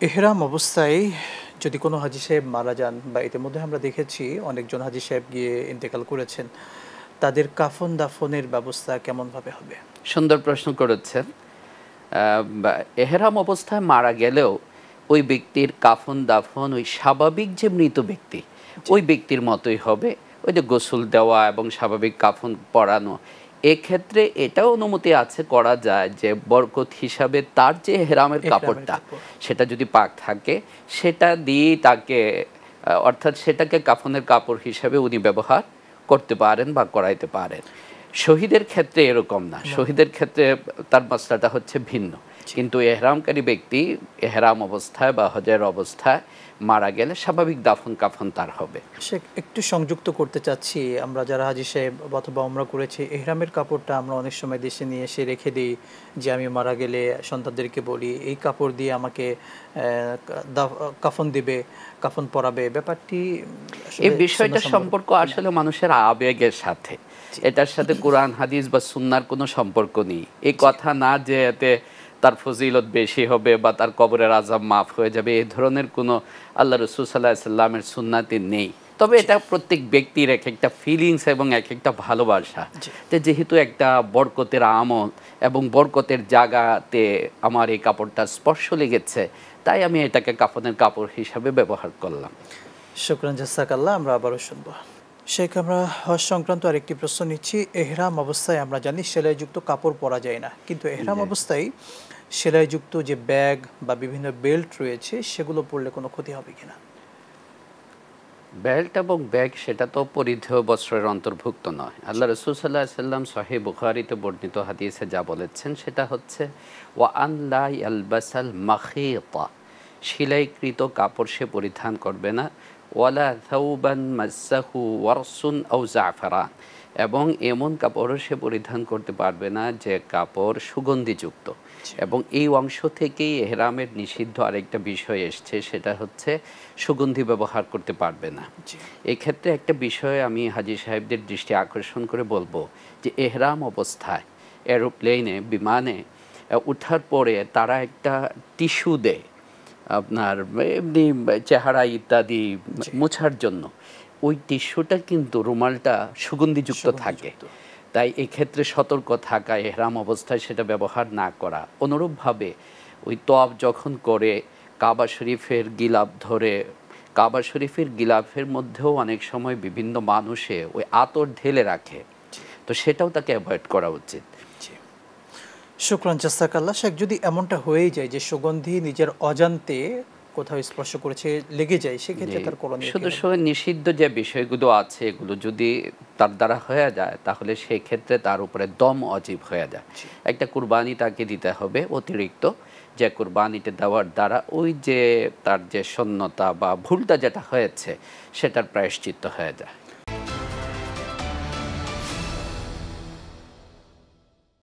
এহরাম অবস্থায় যদি কোনো হাজী সাহেব মারা যান বা ইতিমধ্যে আমরা দেখেছি অনেকজন হাজী সাহেব গিয়ে ইন্তেকাল করেছেন, তাদের কাফন দাফনের ব্যবস্থা কেমনভাবে হবে? সুন্দর প্রশ্ন করেছেন। এহরাম অবস্থায় মারা গেলেও ওই ব্যক্তির কাফন দাফন ওই স্বাভাবিক যে মৃত ব্যক্তি ওই ব্যক্তির মতোই হবে। ওই যে গোসল দেওয়া এবং স্বাভাবিক কাফন পরানো, এক্ষেত্রে এটাও অনুমতি আছে, করা যায় যে বরকত হিসাবে তার যে এহরামের কাপড়টা সেটা যদি পাক থাকে সেটা দিয়েই তাকে, অর্থাৎ সেটাকে কাফনের কাপড় হিসাবে উনি ব্যবহার করতে পারেন বা করাইতে পারেন। শহীদের ক্ষেত্রে এরকম না, শহীদের ক্ষেত্রে তার মাসলাটা হচ্ছে ভিন্ন। কিন্তু এহরামকারী ব্যক্তি এহরাম অবস্থায় বা হজের অবস্থায় মারা গেলে স্বাভাবিক দাফন কাফন তার হবে। সে একটু সংযুক্ত করতে চাচ্ছি, আমরা যারা হাজী সাহেব অথবা ওমরা করেছি, এহরামের কাপড়টা আমরা অনেক সময় দেশে নিয়ে এসে রেখে দিই, যে আমি মারা গেলে সন্তানদেরকে বলি এই কাপড় দিয়ে আমাকে কাফন দিবে, কাফন পরাবে। ব্যাপারটি এই বিষয়টা সম্পর্ক আসলে মানুষের আবেগের সাথে, এটার সাথে কোরআন হাদিস বা সুন্নাহর কোনো সম্পর্ক নেই। এই কথা না যে এতে তার ফজিলত বেশি হবে বা তার কবরের আযাব মাফ হয়ে যাবে, এই ধরনের কোনো আল্লাহ রাসূল সাল্লাল্লাহু আলাইহি সাল্লামের সুন্নাতে নেই। তবে এটা প্রত্যেক ব্যক্তির এক একটা ফিলিংস এবং এক একটা ভালোবাসা, যেহেতু একটা বরকতের আমল এবং বরকতের জায়গাতে আমার এই কাপড়টা স্পর্শ লেগেছে, তাই আমি এটাকে কাফনের কাপড় হিসাবে ব্যবহার করলাম। শুকরান, জাযাকাল্লাহ। আমরা আবারও শুনব। শেখ, আমরা হজ সংক্রান্ত আরেকটি প্রশ্ন নিচ্ছি। এহরাম অবস্থায় আমরা জানি সেলাইযুক্ত কাপড় পরা যায় না, কিন্তু এহরাম অবস্থায় সেলাইযুক্ত যে ব্যাগ বা বিভিন্ন বেল্ট রয়েছে সেগুলো পরলে কোনো ক্ষতি হবে কিনা? বেল্ট এবং ব্যাগ সেটা তো পরিধেয় বস্ত্রের অন্তর্ভুক্ত নয়। আল্লাহ রাসূল সাল্লাল্লাহু আলাইহি সাল্লাম সহিহ বুখারীতে বর্ণিত হাদিসে যা বলেছেন সেটা হচ্ছে ওয়া আন লা ইয়ালবাসাল মাখিতা, সেলাইকৃত কাপড় সে পরিধান করবে না, ওয়ালা থাউবান মাসাহু ওয়ারসুন আও জাফরান, এবং এমন কাপড়ও সে পরিধান করতে পারবে না যে কাপড় সুগন্ধিযুক্ত। এবং এই অংশ থেকেই এহরামের নিষিদ্ধ আরেকটা বিষয় এসছে, সেটা হচ্ছে সুগন্ধি ব্যবহার করতে পারবে না। এক্ষেত্রে একটা বিষয় আমি হাজী সাহেবদের দৃষ্টি আকর্ষণ করে বলবো যে এহরাম অবস্থায় এরোপ্লেনে বিমানে ওঠার পরে তারা একটা টিস্যু দেয় আপনার এমনি চেহারা ইত্যাদি মোছার জন্য। ওই টিস্যুটা কিন্তু রুমালটা সুগন্ধিযুক্ত থাকে, তাই এক্ষেত্রে সতর্ক থাকা, এহরাম অবস্থায় সেটা ব্যবহার না করা। অনুরূপভাবে ওই তওয়াফ যখন করে কাবা শরীফের গিলাফ ধরে, কাবা শরীফের গিলাফের মধ্যেও অনেক সময় বিভিন্ন মানুষে ওই আতর ঢেলে রাখে, তো সেটাও তাকে অ্যাভয়েড করা উচিত। শুকরান, জাযাকাল্লাহ। শেখ, যদি এমনটা হয়েই যায় যে সুগন্ধি নিজের অজান্তে কোথাও স্পর্শ করেছে, লেগে যায়, সেক্ষেত্রে তার করণীয় শুধু নিষিদ্ধ যে বিষয়গুলো আছে এগুলো যদি তার দ্বারা হয়ে যায় তাহলে সেই ক্ষেত্রে তার উপরে দম অজীব হয়ে যায়। একটা কুরবানি তাকে দিতে হবে অতিরিক্ত, যে কুরবানিতে দেওয়ার দ্বারা ওই যে তার যে শূন্যতা বা ভুলটা যেটা হয়েছে সেটার প্রায়শ্চিত্ত হয়ে যায়।